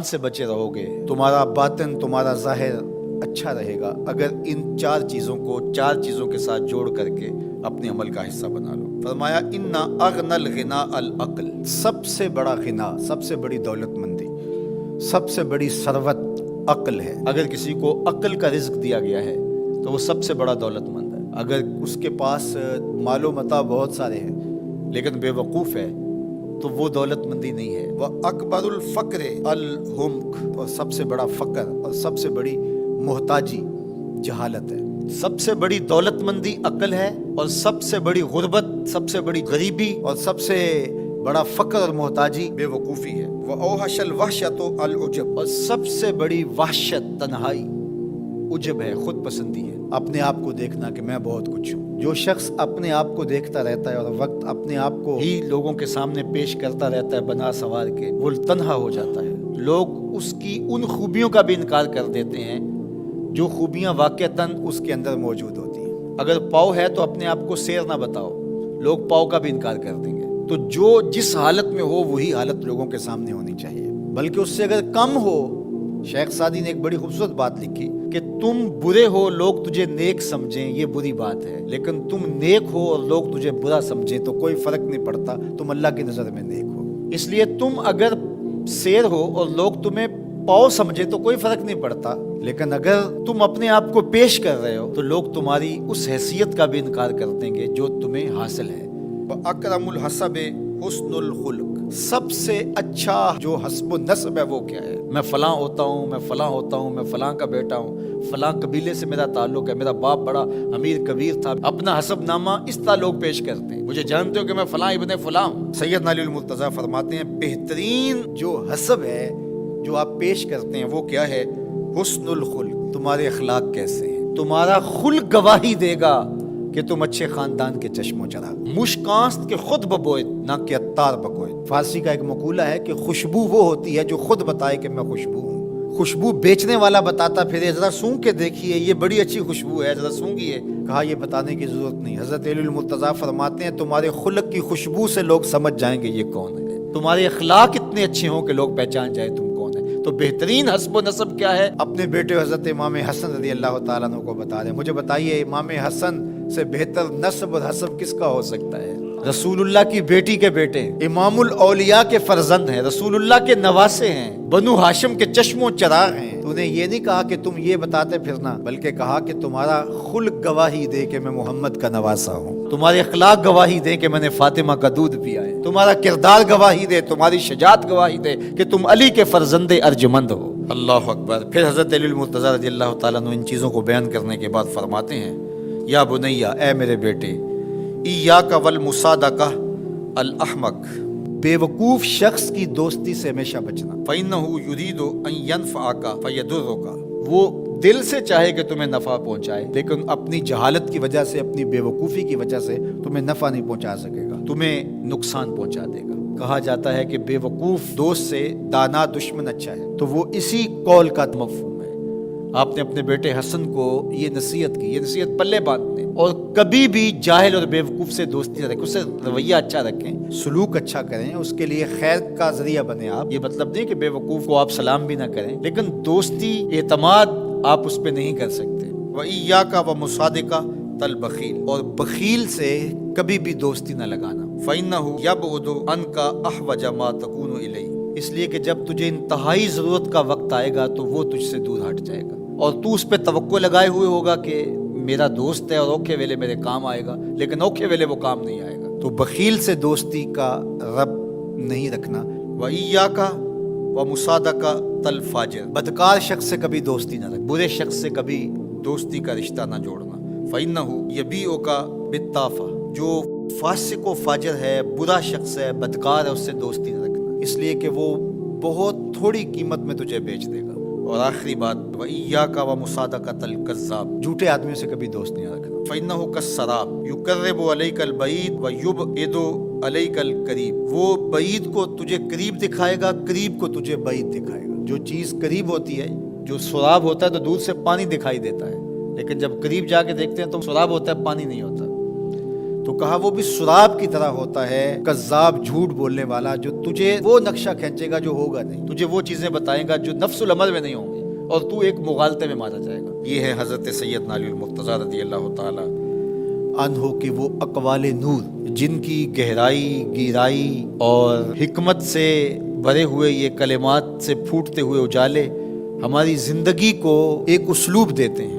سے بچے رہوگے تمہارا باطن تمہارا ظاہر اچھا رہے گا اگر ان چار چیزوں کے ساتھ جوڑ کر کے اپنے عمل کا حصہ بنا لو۔ فرمایا انا اغنى الغنى العقل، سب سے بڑا غنا، سب سے بڑی دولت مندی، سب سے بڑی ثروت عقل ہے۔ اگر کسی کو عقل کا رزق دیا گیا ہے تو وہ سب سے بڑا دولت مند ہے۔ اگر اس کے پاس مال و متاع بہت سارے ہیں لیکن بے وقوف ہے تو وہ دولت مندی نہیں ہے۔ وہ اکبر الفقر الحمق، اور سب سے بڑا فقر اور سب سے بڑی محتاجی جہالت ہے۔ سب سے بڑی دولت مندی عقل ہے، اور سب سے بڑی غربت، سب سے بڑی غریبی اور سب سے بڑا فقر اور محتاجی بے وقوفی ہے۔ وہ اوحش الوحشت العجب، اور سب سے بڑی وحشت تنہائی عجب ہے، خود پسندی ہے، اپنے آپ کو دیکھنا کہ میں بہت کچھ ہوں۔ جو شخص اپنے آپ کو دیکھتا رہتا ہے اور وقت اپنے آپ کو ہی لوگوں کے سامنے پیش کرتا رہتا ہے بنا سوار کے، وہ تنہا ہو جاتا ہے۔ لوگ اس کی ان خوبیوں کا بھی انکار کر دیتے ہیں جو خوبیاں واقعتاً اس کے اندر موجود ہوتی ہیں۔ اگر پاؤ ہے تو اپنے آپ کو سیر نہ بتاؤ، لوگ پاؤ کا بھی انکار کر دیں گے۔ تو جو جس حالت میں ہو وہی حالت لوگوں کے سامنے ہونی چاہیے، بلکہ اس سے اگر کم ہو۔ شیخ سعدی نے ایک بڑی خوبصورت بات لکھی کہ تم برے ہو لوگ تجھے نیک سمجھیں یہ بری بات ہے، لیکن تم نیک ہو اور لوگ تجھے برا سمجھیں تو کوئی فرق نہیں پڑتا، تم اللہ کی نظر میں نیک ہو۔ اس لیے تم اگر سیر ہو اور لوگ تمہیں پاؤ سمجھے تو کوئی فرق نہیں پڑتا، لیکن اگر تم اپنے آپ کو پیش کر رہے ہو تو لوگ تمہاری اس حیثیت کا بھی انکار کر دیں گے جو تمہیں حاصل ہے۔ اکرم الحسب حسن الخلق، سب سے اچھا جو حسب و نسب ہے وہ کیا ہے؟ میں فلاں ہوتا ہوں، میں فلاں ہوتا ہوں، میں فلاں کا بیٹا ہوں، فلاں قبیلے سے میرا تعلق ہے، میرا باپ بڑا امیر کبیر تھا۔ اپنا حسب نامہ اس طرح لوگ پیش کرتے ہیں، مجھے جانتے ہو کہ میں فلاں ابن فلاں ہوں۔ سیدنا علی المرتضیٰ فرماتے ہیں بہترین جو حسب ہے جو آپ پیش کرتے ہیں وہ کیا ہے؟ حسن الخلق، تمہارے اخلاق کیسے ہیں، تمہارا خلق گواہی دے گا کہ تم اچھے خاندان کے چشم و چراغ۔ مشکانست کے خود ببوئے نہ کہ عطار بکوئے۔ فارسی کا ایک مقولہ ہے کہ خوشبو وہ ہوتی ہے جو خود بتائے کہ میں خوشبو ہوں۔ خوشبو بیچنے والا بتاتا پھرے ذرا سونگھ کے دیکھیے یہ بڑی اچھی خوشبو ہے، ذرا سونگھیے، کہا یہ بتانے کی ضرورت نہیں۔ حضرت علی المرتضیٰ فرماتے ہیں تمہارے خلق کی خوشبو سے لوگ سمجھ جائیں گے یہ کون ہے، تمہارے اخلاق اتنے اچھے ہوں کہ لوگ پہچان جائیں تم کون ہے۔ تو بہترین حسب و نسب کیا ہے؟ اپنے بیٹے حضرت امام حسن رضی اللہ تعالیٰ عنہ کو بتا رہے ہیں، مجھے بتائیے امام حسن سے بہتر نسب اور حسب کس کا ہو سکتا ہے؟ رسول اللہ کی بیٹی کے بیٹے، امام الاولیاء کے فرزند ہیں، رسول اللہ کے نواسے ہیں، بنو ہاشم کے چشم و چراغ ہیں۔ تو انہیں یہ نہیں کہا کہ تم یہ بتاتے پھرنا، بلکہ کہا کہ تمہارا خلق گواہی دے کہ میں محمد کا نواسا ہوں، تمہارے اخلاق گواہی دے کہ میں نے فاطمہ کا دودھ پیا ہے، تمہارا کردار گواہی دے، تمہاری شجاعت گواہی دے کہ تم علی کے فرزند ارجمند ہو۔ اللہ اکبر۔ پھر حضرت علی المرتضیٰ رضی اللہ تعالیٰ عنہ ان چیزوں کو بیان کرنے کے بعد فرماتے ہیں یا بنیا، اے میرے بیٹے، ایاک والمصادقہ الاحمق، بے وقوف شخص کی دوستی سے ہمیشہ بچنا۔ فإنہ یرید ان ینفعک فیضرک، وہ دل سے چاہے کہ تمہیں نفع پہنچائے لیکن اپنی جہالت کی وجہ سے، اپنی بے وقوفی کی وجہ سے تمہیں نفع نہیں پہنچا سکے گا، تمہیں نقصان پہنچا دے گا۔ کہا جاتا ہے کہ بے وقوف دوست سے دانا دشمن اچھا ہے، تو وہ اسی قول کا مفہوم ہے۔ آپ نے اپنے بیٹے حسن کو یہ نصیحت کی، یہ نصیحت پلے باندھنے، اور کبھی بھی جاہل اور بے وقوف سے دوستی نہ رکھیں، اس سے رویہ اچھا رکھیں، سلوک اچھا کریں، اس کے لیے خیر کا ذریعہ بنیں۔ آپ یہ مطلب نہیں کہ بے وقوف کو آپ سلام بھی نہ کریں، لیکن دوستی اعتماد آپ اس پہ نہیں کر سکتے۔ وَإِيَّاكَ وَمُصَادِقَةَ الْبَخِيلِ، اور بخیل سے کبھی بھی دوستی نہ لگانا۔ فَإِنَّهُ يَبْعُدُ عَنْكَ أَحْوَجَ مَا تَكُونُ إِلَيْهِ، اس لیے کہ جب تجھے انتہائی ضرورت کا وقت آئے گا تو وہ تجھ سے دور ہٹ جائے گا، اور تو اس پہ توقع لگائے ہوئے ہوگا کہ میرا دوست ہے اور اوکھے ویلے میرے کام آئے گا، لیکن اوکھے ویلے وہ کام نہیں آئے گا۔ تو بخیل سے دوستی کا رب نہیں رکھنا۔ وَإِيَّاكَ وَمُصَادَقَةَ الْفَاجِرِ، بدکار شخص سے کبھی دوستی نہ رکھ، برے شخص سے کبھی دوستی کا رشتہ نہ جوڑنا۔ فَإِنَّهُ يَبِيعُكَ بِالطَّافَةِ، جو فاسق و فاجر ہے، برا شخص ہے، بدکار ہے، اس سے دوستی نہ رکھنا، اس لیے کہ وہ بہت تھوڑی قیمت میں تجھے بیچ دے گا۔ اور آخری بات، وَإِيَّاكَ وَمُصَادَقَةَ الْكَذَّابِ، جھوٹے آدمیوں سے کبھی دوست نہیں رکھنا۔ فَإِنَّهُ كَالسَّرَابِ يُقَرِّبُ عَلَيْكَ الْبَعِيدَ وَيُبْعِدُ عَلَيْكَ الْقَرِيبَ، وہ بعید کو تجھے قریب دکھائے گا، قریب کو تجھے بعید دکھائے گا۔ جو چیز قریب ہوتی ہے، جو سراب ہوتا ہے تو دور سے پانی دکھائی دیتا ہے، لیکن جب قریب جا کے دیکھتے ہیں تو سراب ہوتا ہے، پانی نہیں ہوتا۔ تو کہا وہ بھی سراب کی طرح ہوتا ہے، کذاب جھوٹ بولنے والا، جو تجھے وہ نقشہ کھینچے گا جو ہوگا نہیں، تجھے وہ چیزیں بتائے گا جو نفس العمل میں نہیں ہوں گی، اور تو ایک مغالطے میں مارا جائے گا۔ یہ ہے حضرت سیدنا علی المرتضیٰ رضی اللہ تعالی عنہ کے وہ اقوال نور، جن کی گہرائی، گہرائی اور حکمت سے بھرے ہوئے یہ کلمات سے پھوٹتے ہوئے اجالے ہماری زندگی کو ایک اسلوب دیتے ہیں۔